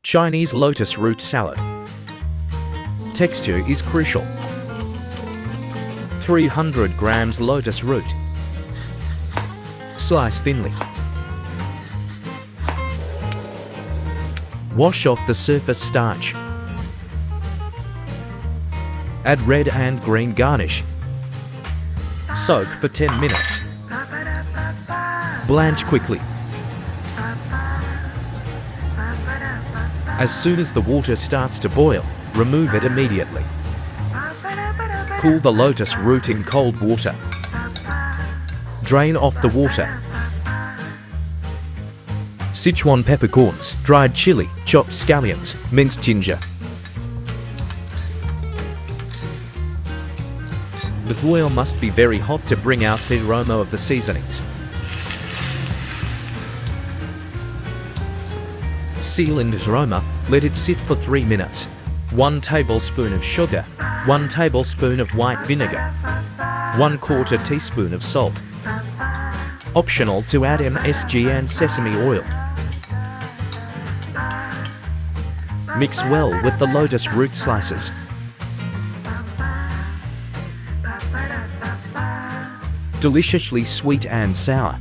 Chinese lotus root salad. Texture is crucial. 300 grams lotus root. Slice thinly. Wash off the surface starch. Add red and green garnish. Soak for 10 minutes. Blanch quickly. As soon as the water starts to boil, remove it immediately. Cool the lotus root in cold water. Drain off the water. Sichuan peppercorns, dried chili, chopped scallions, minced ginger. The boil must be very hot to bring out the aroma of the seasonings. Seal in the aroma, let it sit for 3 minutes. 1 tablespoon of sugar, 1 tablespoon of white vinegar, 1/4 teaspoon of salt. Optional to add MSG and sesame oil. Mix well with the lotus root slices. Deliciously sweet and sour.